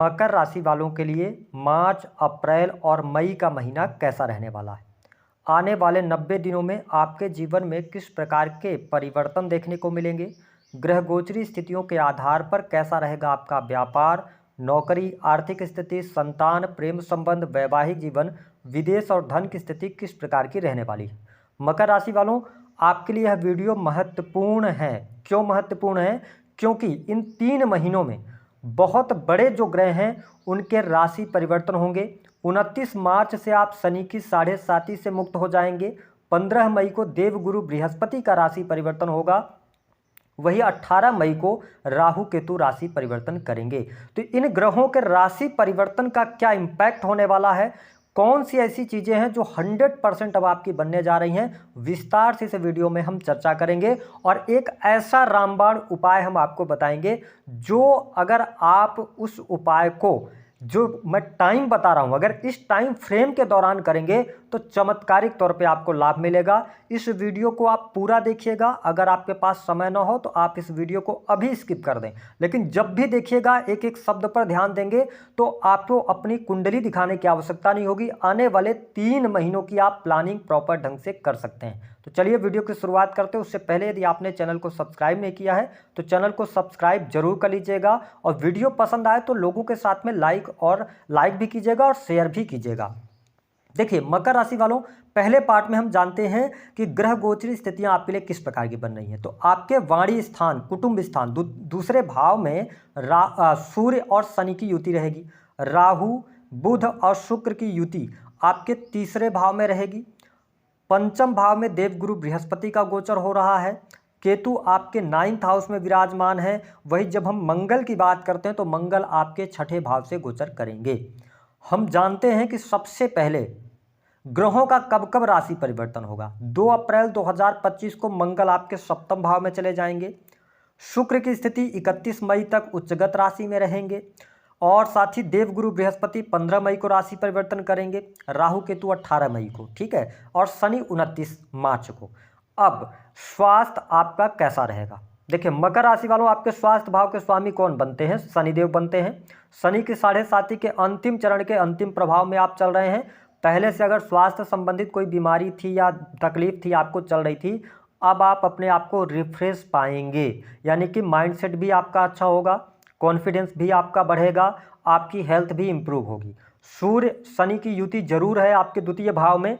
मकर राशि वालों के लिए मार्च, अप्रैल और मई का महीना कैसा रहने वाला है। आने वाले 90 दिनों में आपके जीवन में किस प्रकार के परिवर्तन देखने को मिलेंगे। ग्रह गोचरी स्थितियों के आधार पर कैसा रहेगा आपका व्यापार, नौकरी, आर्थिक स्थिति, संतान, प्रेम संबंध, वैवाहिक जीवन, विदेश और धन की स्थिति किस प्रकार की रहने वाली है। मकर राशि वालों, आपके लिए यह वीडियो महत्वपूर्ण है। क्यों महत्वपूर्ण है? क्योंकि इन 3 महीनों में बहुत बड़े जो ग्रह हैं उनके राशि परिवर्तन होंगे। 29 मार्च से आप शनि की 7.5 से मुक्त हो जाएंगे। 15 मई को देवगुरु बृहस्पति का राशि परिवर्तन होगा। वही 18 मई को राहु केतु राशि परिवर्तन करेंगे। तो इन ग्रहों के राशि परिवर्तन का क्या इम्पैक्ट होने वाला है, कौन सी ऐसी चीज़ें हैं जो 100% अब आपकी बनने जा रही हैं, विस्तार से इस वीडियो में हम चर्चा करेंगे। और एक ऐसा रामबाण उपाय हम आपको बताएंगे जो अगर आप उस उपाय को, जो मैं टाइम बता रहा हूं, अगर इस टाइम फ्रेम के दौरान करेंगे तो चमत्कारिक तौर पे आपको लाभ मिलेगा। इस वीडियो को आप पूरा देखिएगा। अगर आपके पास समय ना हो तो आप इस वीडियो को अभी स्किप कर दें, लेकिन जब भी देखिएगा एक एक शब्द पर ध्यान देंगे तो आपको अपनी कुंडली दिखाने की आवश्यकता नहीं होगी। आने वाले 3 महीनों की आप प्लानिंग प्रॉपर ढंग से कर सकते हैं। तो चलिए वीडियो की शुरुआत करते हैं। उससे पहले यदि आपने चैनल को सब्सक्राइब नहीं किया है तो चैनल को सब्सक्राइब जरूर कर लीजिएगा, और वीडियो पसंद आए तो लोगों के साथ में लाइक भी कीजिएगा और शेयर भी कीजिएगा। देखिए मकर राशि वालों, पहले पार्ट में हम जानते हैं कि ग्रह गोचरी स्थितियां आपके लिए किस प्रकार की बन रही हैं। तो आपके वाणी स्थान, कुटुंब स्थान, दूसरे भाव में सूर्य और शनि की युति रहेगी। राहु, बुध और शुक्र की युति आपके तीसरे भाव में रहेगी। पंचम भाव में देवगुरु बृहस्पति का गोचर हो रहा है। केतु आपके 9th हाउस में विराजमान है। वही जब हम मंगल की बात करते हैं तो मंगल आपके 6ठे भाव से गोचर करेंगे। हम जानते हैं कि सबसे पहले ग्रहों का कब कब राशि परिवर्तन होगा। 2 अप्रैल 2025 को मंगल आपके 7th भाव में चले जाएंगे। शुक्र की स्थिति 31 मई तक उच्चगत राशि में रहेंगे, और साथ ही देवगुरु बृहस्पति 15 मई को राशि परिवर्तन करेंगे। राहु केतु 18 मई को, ठीक है, और शनि 29 मार्च को। अब स्वास्थ्य आपका कैसा रहेगा। देखिए मकर राशि वालों, आपके स्वास्थ्य भाव के स्वामी कौन बनते हैं? शनिदेव बनते हैं। शनि की 7.5 के अंतिम चरण के अंतिम प्रभाव में आप चल रहे हैं। पहले से अगर स्वास्थ्य संबंधित कोई बीमारी थी या तकलीफ थी आपको चल रही थी, अब आप अपने आप को रिफ्रेश पाएंगे, यानी कि माइंडसेट भी आपका अच्छा होगा, कॉन्फिडेंस भी आपका बढ़ेगा, आपकी हेल्थ भी इंप्रूव होगी। सूर्य शनि की युति जरूर है आपके द्वितीय भाव में,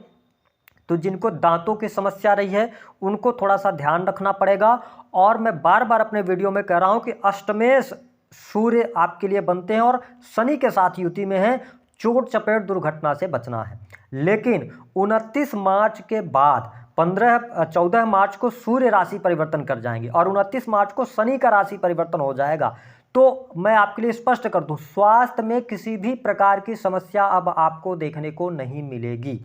तो जिनको दांतों की समस्या रही है उनको थोड़ा सा ध्यान रखना पड़ेगा। और मैं बार बार अपने वीडियो में कह रहा हूं कि अष्टमेश सूर्य आपके लिए बनते हैं और शनि के साथ युति में है। चोट चपेट दुर्घटना से बचना है। लेकिन 29 मार्च के बाद 14 मार्च को सूर्य राशि परिवर्तन कर जाएंगे और 29 मार्च को शनि का राशि परिवर्तन हो जाएगा। तो मैं आपके लिए स्पष्ट कर दूं, स्वास्थ्य में किसी भी प्रकार की समस्या अब आपको देखने को नहीं मिलेगी।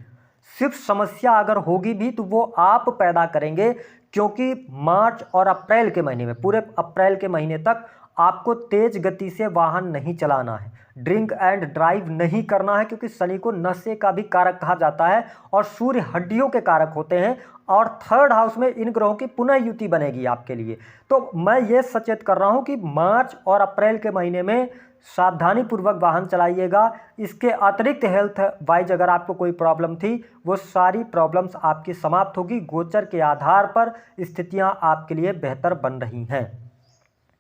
सिर्फ समस्या अगर होगी भी तो वो आप पैदा करेंगे, क्योंकि मार्च और अप्रैल के महीने में, पूरे अप्रैल के महीने तक आपको तेज गति से वाहन नहीं चलाना है, ड्रिंक एंड ड्राइव नहीं करना है, क्योंकि शनि को नशे का भी कारक कहा जाता है और सूर्य हड्डियों के कारक होते हैं। और 3rd हाउस में इन ग्रहों की पुनः युति बनेगी आपके लिए। तो मैं ये सचेत कर रहा हूं कि मार्च और अप्रैल के महीने में सावधानी पूर्वक वाहन चलाइएगा। इसके अतिरिक्त हेल्थ वाइज अगर आपको कोई प्रॉब्लम थी वो सारी प्रॉब्लम्स आपकी समाप्त होगी। गोचर के आधार पर स्थितियां आपके लिए बेहतर बन रही हैं।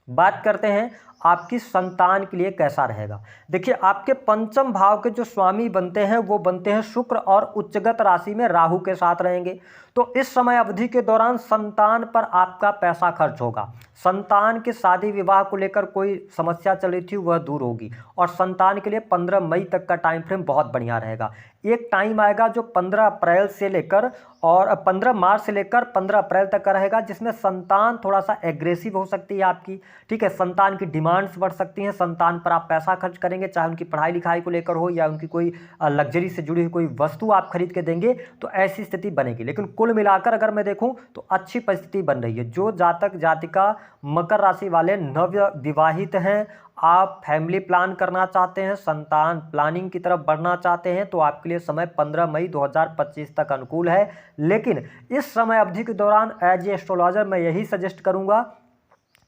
बात करते हैं आपकी संतान के लिए कैसा रहेगा। देखिए आपके पंचम भाव के जो स्वामी बनते हैं वो बनते हैं शुक्र, और उच्चगत राशि में राहु के साथ रहेंगे। तो इस समय अवधि के दौरान संतान पर आपका पैसा खर्च होगा। संतान के शादी विवाह को लेकर कोई समस्या चल रही थी वह दूर होगी, और संतान के लिए 15 मई तक का टाइम फ्रेम बहुत बढ़िया रहेगा। एक टाइम आएगा जो 15 अप्रैल से लेकर और 15 मार्च से लेकर 15 अप्रैल तक का रहेगा, जिसमें संतान थोड़ा सा एग्रेसिव हो सकती है आपकी, ठीक है। संतान की डिमांड्स बढ़ सकती हैं, संतान पर आप पैसा खर्च करेंगे, चाहे उनकी पढ़ाई लिखाई को लेकर हो या उनकी कोई लग्जरी से जुड़ी हुई कोई वस्तु आप खरीद के देंगे, तो ऐसी स्थिति बनेगी। लेकिन कुल मिलाकर अगर मैं देखूं तो अच्छी परिस्थिति बन रही है। जो जातक जातिका मकर राशि वाले नव विवाहित हैं, आप फैमिली प्लान करना चाहते हैं, संतान प्लानिंग की तरफ बढ़ना चाहते हैं, तो आपके लिए समय 15 मई 2025 तक अनुकूल है। लेकिन इस समय अवधि के दौरान एज ए एस्ट्रोलॉजर मैं यही सजेस्ट करूंगा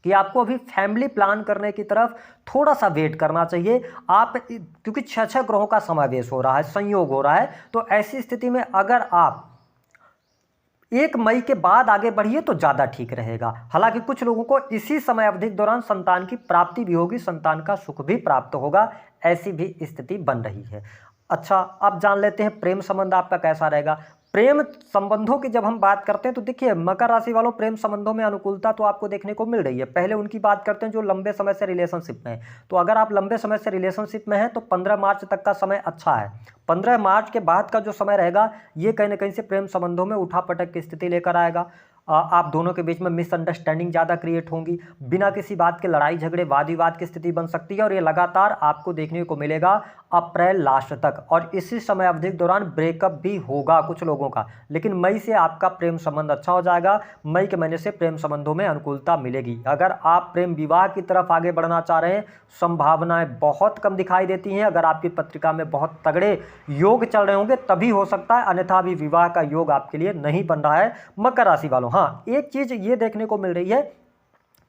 कि आपको अभी फैमिली प्लान करने की तरफ थोड़ा सा वेट करना चाहिए। आप क्योंकि 6 ग्रहों का समावेश हो रहा है, संयोग हो रहा है, तो ऐसी स्थिति में अगर आप 1 मई के बाद आगे बढ़िए तो ज़्यादा ठीक रहेगा। हालांकि कुछ लोगों को इसी समय अवधि के दौरान संतान की प्राप्ति भी होगी, संतान का सुख भी प्राप्त होगा, ऐसी भी स्थिति बन रही है। अच्छा, अब जान लेते हैं प्रेम संबंध आपका कैसा रहेगा। प्रेम संबंधों की जब हम बात करते हैं तो देखिए, मकर राशि वालों, प्रेम संबंधों में अनुकूलता तो आपको देखने को मिल रही है। पहले उनकी बात करते हैं जो लंबे समय से रिलेशनशिप में है। तो अगर आप लंबे समय से रिलेशनशिप में हैं तो 15 मार्च तक का समय अच्छा है। 15 मार्च के बाद का जो समय रहेगा ये कहीं ना कहीं से प्रेम संबंधों में उठापटक की स्थिति लेकर आएगा। आप दोनों के बीच में मिसअंडरस्टैंडिंग ज़्यादा क्रिएट होंगी, बिना किसी बात के लड़ाई झगड़े वाद विवाद की स्थिति बन सकती है, और ये लगातार आपको देखने को मिलेगा अप्रैल लास्ट तक। और इसी समय अवधि के दौरान ब्रेकअप भी होगा कुछ लोगों का, लेकिन मई से आपका प्रेम संबंध अच्छा हो जाएगा। मई के महीने से प्रेम संबंधों में अनुकूलता मिलेगी। अगर आप प्रेम विवाह की तरफ आगे बढ़ना चाह रहे हैं, संभावनाएं बहुत कम दिखाई देती हैं। अगर आपकी पत्रिका में बहुत तगड़े योग चल रहे होंगे तभी हो सकता है, अन्यथा अभी विवाह का योग आपके लिए नहीं बन रहा है मकर राशि वालों। हाँ, एक चीज ये देखने को मिल रही है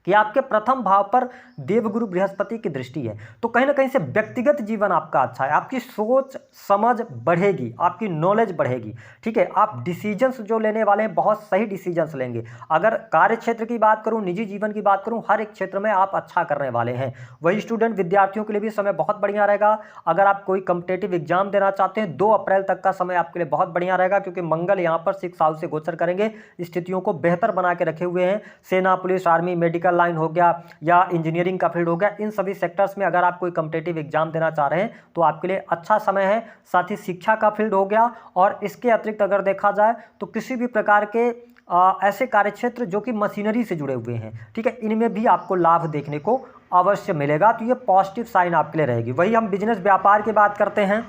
कि आपके प्रथम भाव पर देवगुरु बृहस्पति की दृष्टि है, तो कहीं ना कहीं से व्यक्तिगत जीवन आपका अच्छा है। आपकी सोच समझ बढ़ेगी, आपकी नॉलेज बढ़ेगी, ठीक है। आप डिसीजंस जो लेने वाले हैं बहुत सही डिसीजंस लेंगे। अगर कार्य क्षेत्र की बात करूं, निजी जीवन की बात करूं, हर एक क्षेत्र में आप अच्छा करने वाले हैं। वही स्टूडेंट विद्यार्थियों के लिए भी समय बहुत बढ़िया रहेगा। अगर आप कोई कॉम्पिटेटिव एग्जाम देना चाहते हैं, 2 अप्रैल तक का समय आपके लिए बहुत बढ़िया रहेगा, क्योंकि मंगल यहाँ पर 6 हाउस से गोचर करेंगे, स्थितियों को बेहतर बना के रखे हुए हैं। सेना, पुलिस, आर्मी, मेडिकल लाइन हो गया या इंजीनियरिंग का फील्ड हो गया, इन सभी सेक्टर्स में अगर आप कोई कॉम्पिटिटिव एग्जाम देना चाह रहे हैं तो आपके लिए अच्छा समय है। साथ ही शिक्षा का फील्ड हो गया, और इसके अतिरिक्त अगर देखा जाए तो किसी भी प्रकार के ऐसे कार्यक्षेत्र जो कि मशीनरी से जुड़े हुए हैं, ठीक है, इनमें भी आपको लाभ देखने को अवश्य मिलेगा। तो ये पॉजिटिव साइन आपके लिए रहेगी। वही हम बिजनेस व्यापार की बात करते हैं,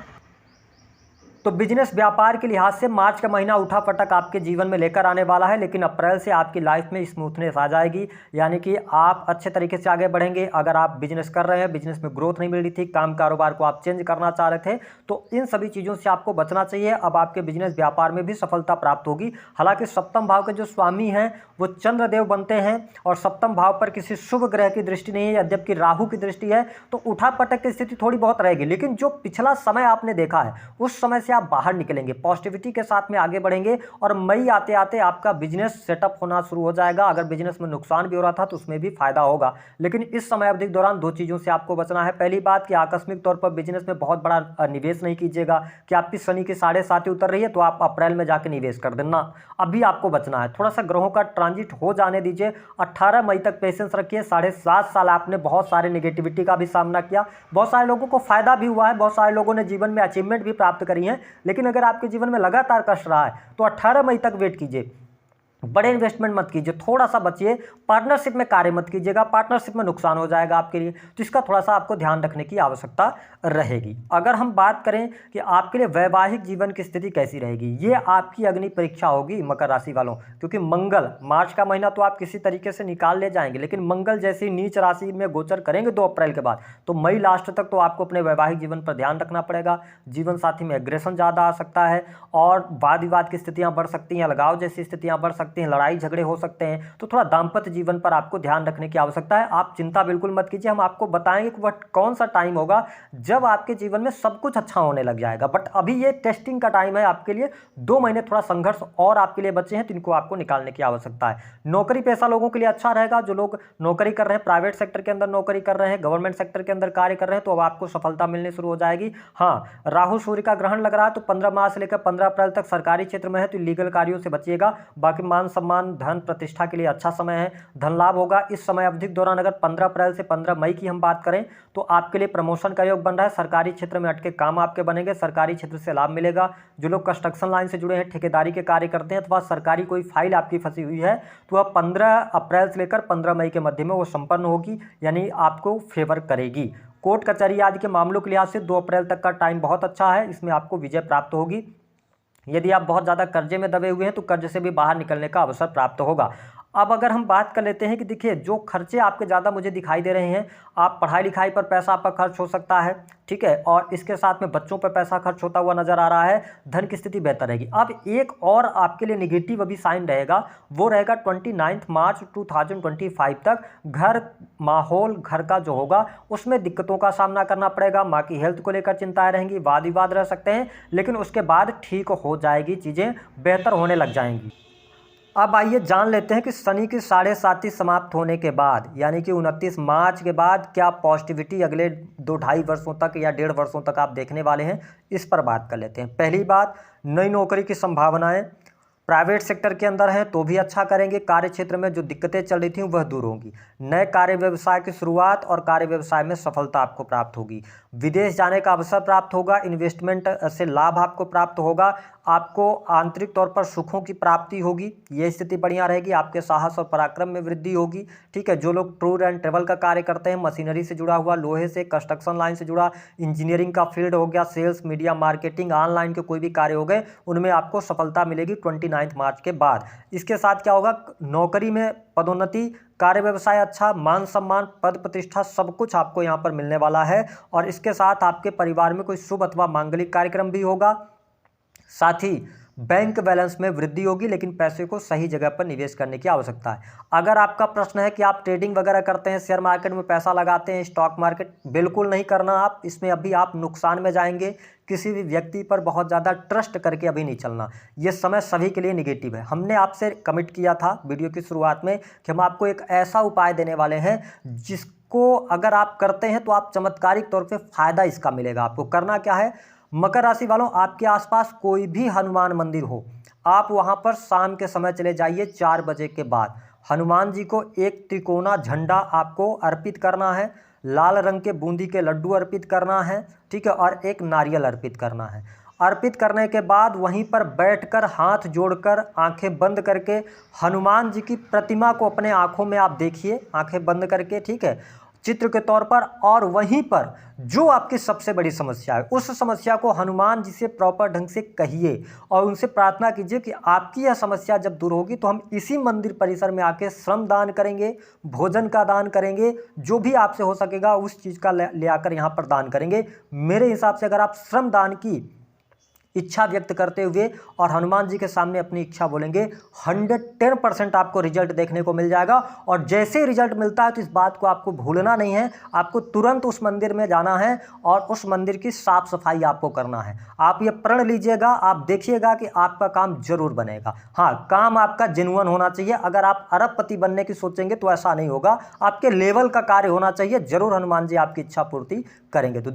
तो बिजनेस व्यापार के लिहाज से मार्च का महीना उठापटक आपके जीवन में लेकर आने वाला है, लेकिन अप्रैल से आपकी लाइफ में स्मूथनेस आ जाएगी, यानी कि आप अच्छे तरीके से आगे बढ़ेंगे। अगर आप बिजनेस कर रहे हैं, बिजनेस में ग्रोथ नहीं मिल रही थी, काम कारोबार को आप चेंज करना चाह रहे थे, तो इन सभी चीज़ों से आपको बचना चाहिए। अब आपके बिजनेस व्यापार में भी सफलता प्राप्त होगी। हालांकि सप्तम भाव के जो स्वामी हैं वो चंद्रदेव बनते हैं, और सप्तम भाव पर किसी शुभ ग्रह की दृष्टि नहीं है, जबकि राहु की दृष्टि है, तो उठापटक की स्थिति थोड़ी बहुत रहेगी। लेकिन जो पिछला समय आपने देखा है उस समय आप बाहर निकलेंगे, पॉजिटिविटी के साथ में आगे बढ़ेंगे, और मई आते आते आपका बिजनेस सेटअप होना शुरू हो जाएगा। अगर बिजनेस में नुकसान भी हो रहा था तो उसमें भी फायदा होगा। लेकिन इस समय अवधि के दौरान 2 चीज़ों से आपको बचना है। पहली बात कि आकस्मिक तौर पर बिजनेस में बहुत बड़ा निवेश नहीं कीजिएगा, कि आपकी शनि की 7.5 उतर रही है तो आप अप्रैल में जाके निवेश कर देना, अभी आपको बचना है। थोड़ा सा ग्रहों का ट्रांजिट हो जाने दीजिए। 18 मई तक पेशेंस रखिए। 7.5 साल आपने बहुत सारे नेगेटिविटी का भी सामना किया, बहुत सारे लोगों को फायदा भी हुआ है, बहुत सारे लोगों ने जीवन में अचीवमेंट भी प्राप्त करी है। लेकिन अगर आपके जीवन में लगातार कष्ट रहा है तो 18 मई तक वेट कीजिए। बड़े इन्वेस्टमेंट मत कीजिए, थोड़ा सा बचिए। पार्टनरशिप में कार्य मत कीजिएगा, पार्टनरशिप में नुकसान हो जाएगा आपके लिए, तो इसका थोड़ा सा आपको ध्यान रखने की आवश्यकता रहेगी। अगर हम बात करें कि आपके लिए वैवाहिक जीवन की स्थिति कैसी रहेगी, ये आपकी अग्नि परीक्षा होगी मकर राशि वालों, क्योंकि मंगल मार्च का महीना तो आप किसी तरीके से निकाल ले जाएंगे, लेकिन मंगल जैसी नीच राशि में गोचर करेंगे 2 अप्रैल के बाद, तो मई लास्ट तक तो आपको अपने वैवाहिक जीवन पर ध्यान रखना पड़ेगा। जीवन साथी में एग्रेशन ज़्यादा आ सकता है, और वाद विवाद की स्थितियाँ बढ़ सकती हैं, अलगाव जैसी स्थितियाँ बढ़ सकती हैं, लड़ाई झगड़े हो सकते हैं। तो थोड़ा दाम्पत्य जीवन पर आपको ध्यान रखने की आवश्यकता है। आप चिंता बिल्कुल मत कीजिए, हम आपको बताएंगे कि वह कौन सा टाइम होगा जब आपके जीवन में सब कुछ अच्छा होने लग जाएगा। बट अभी ये टेस्टिंग का टाइम है आपके लिए। 2 महीने थोड़ा संघर्ष और आपके लिए बचे हैं, तो इनको आपको निकालने की आवश्यकता है। नौकरी पेशा लोगों के लिए अच्छा रहेगा। जो लोग नौकरी कर रहे हैं, प्राइवेट सेक्टर के अंदर नौकरी कर रहे हैं, गवर्नमेंट सेक्टर के अंदर कार्य कर रहे हैं, तो अब आपको सफलता मिलनी शुरू हो जाएगी। हाँ, राहु सूर्य का ग्रहण लग रहा है, तो 15 मार्च से लेकर 15 अप्रैल तक सरकारी क्षेत्र में है, तो लीगल कार्यों से बचिएगा। बाकी मान सम्मान, धन, प्रतिष्ठा के लिए अच्छा समय है, धन लाभ होगा। इस समय अवधि के दौरान अगर 15 अप्रैल से 15 मई की हम बात करें तो आपके लिए प्रमोशन का योग बन रहा है। सरकारी क्षेत्र में अटके काम आपके बनेंगे, सरकारी क्षेत्र से लाभ मिलेगा। जो लोग कंस्ट्रक्शन लाइन से जुड़े हैं, ठेकेदारी के कार्य करते हैं, अथवा सरकारी कोई फाइल आपकी फंसी हुई है, तो वह 15 अप्रैल से लेकर 15 मई के मध्य में वो संपन्न होगी, यानी आपको फेवर करेगी। कोर्ट कचहरी आदि के मामलों के लिहाज से 2 अप्रैल तक का टाइम बहुत अच्छा है, इसमें आपको विजय प्राप्त होगी। यदि आप बहुत ज़्यादा कर्जे में दबे हुए हैं तो कर्ज से भी बाहर निकलने का अवसर प्राप्त होगा। अब अगर हम बात कर लेते हैं कि देखिए जो खर्चे आपके ज़्यादा मुझे दिखाई दे रहे हैं, आप पढ़ाई लिखाई पर पैसा आपका खर्च हो सकता है, ठीक है, और इसके साथ में बच्चों पर पैसा खर्च होता हुआ नजर आ रहा है, धन की स्थिति बेहतर रहेगी। अब एक और आपके लिए निगेटिव अभी साइन रहेगा, वो रहेगा 29 मार्च 2025 तक घर माहौल घर का जो होगा उसमें दिक्कतों का सामना करना पड़ेगा, माँ की हेल्थ को लेकर चिंताएं रहेंगी, वाद विवाद रह सकते हैं, लेकिन उसके बाद ठीक हो जाएगी, चीज़ें बेहतर होने लग जाएंगी। अब आइए जान लेते हैं कि शनि की 7.5 समाप्त होने के बाद यानी कि 29 मार्च के बाद क्या पॉजिटिविटी अगले 2-2.5 वर्षों तक या 1.5 वर्षों तक आप देखने वाले हैं, इस पर बात कर लेते हैं। पहली बात, नई नौकरी की संभावनाएं, प्राइवेट सेक्टर के अंदर हैं तो भी अच्छा करेंगे, कार्य क्षेत्र में जो दिक्कतें चल रही थी वह दूर होंगी, नए कार्य व्यवसाय की शुरुआत और कार्य व्यवसाय में सफलता आपको प्राप्त होगी, विदेश जाने का अवसर प्राप्त होगा, इन्वेस्टमेंट से लाभ आपको प्राप्त होगा, आपको आंतरिक तौर पर सुखों की प्राप्ति होगी, ये स्थिति बढ़िया रहेगी, आपके साहस और पराक्रम में वृद्धि होगी, ठीक है। जो लोग टूर एंड ट्रेवल का कार्य करते हैं, मशीनरी से जुड़ा हुआ, लोहे से, कंस्ट्रक्शन लाइन से जुड़ा, इंजीनियरिंग का फील्ड हो गया, सेल्स, मीडिया, मार्केटिंग, ऑनलाइन के कोई भी कार्य हो गए, उनमें आपको सफलता मिलेगी 29 मार्च के बाद। इसके साथ क्या होगा, नौकरी में पदोन्नति, कार्य व्यवसाय अच्छा, मान सम्मान, पद प्रतिष्ठा, सब कुछ आपको यहाँ पर मिलने वाला है। और इसके साथ आपके परिवार में कोई शुभ अथवा मांगलिक कार्यक्रम भी होगा, साथ ही बैंक बैलेंस में वृद्धि होगी, लेकिन पैसे को सही जगह पर निवेश करने की आवश्यकता है। अगर आपका प्रश्न है कि आप ट्रेडिंग वगैरह करते हैं, शेयर मार्केट में पैसा लगाते हैं, स्टॉक मार्केट, बिल्कुल नहीं करना आप, इसमें अभी आप नुकसान में जाएंगे। किसी भी व्यक्ति पर बहुत ज़्यादा ट्रस्ट करके अभी नहीं चलना, ये समय सभी के लिए निगेटिव है। हमने आपसे कमिट किया था वीडियो की शुरुआत में कि हम आपको एक ऐसा उपाय देने वाले हैं जिसको अगर आप करते हैं तो आप चमत्कारिक तौर पर फायदा इसका मिलेगा। आपको करना क्या है, मकर राशि वालों, आपके आसपास कोई भी हनुमान मंदिर हो, आप वहां पर शाम के समय चले जाइए 4 बजे के बाद। हनुमान जी को एक त्रिकोना झंडा आपको अर्पित करना है, लाल रंग के बूंदी के लड्डू अर्पित करना है, ठीक है, और एक नारियल अर्पित करना है। अर्पित करने के बाद वहीं पर बैठकर हाथ जोड़कर आंखें बंद करके हनुमान जी की प्रतिमा को अपने आंखों में आप देखिए, आंखें बंद करके, ठीक है, चित्र के तौर पर, और वहीं पर जो आपकी सबसे बड़ी समस्या है उस समस्या को हनुमान जी से प्रॉपर ढंग से कहिए और उनसे प्रार्थना कीजिए कि आपकी यह समस्या जब दूर होगी तो हम इसी मंदिर परिसर में आके श्रम दान करेंगे, भोजन का दान करेंगे, जो भी आपसे हो सकेगा उस चीज़ का ले आकर यहाँ पर दान करेंगे। मेरे हिसाब से अगर आप श्रम दान की इच्छा व्यक्त करते हुए और हनुमान जी के सामने अपनी इच्छा बोलेंगे, 110% आपको रिजल्ट देखने को मिल जाएगा। और जैसे ही रिजल्ट मिलता है तो इस बात को आपको भूलना नहीं है, आपको तुरंत उस मंदिर में जाना है और उस मंदिर की साफ सफाई आपको करना है। आप ये प्रण लीजिएगा, आप देखिएगा कि आपका काम जरूर बनेगा। हाँ, काम आपका जेन्युइन होना चाहिए। अगर आप अरबपति बनने की सोचेंगे तो ऐसा नहीं होगा, आपके लेवल का कार्य होना चाहिए, जरूर हनुमान जी आपकी इच्छा पूर्ति करेंगे। तो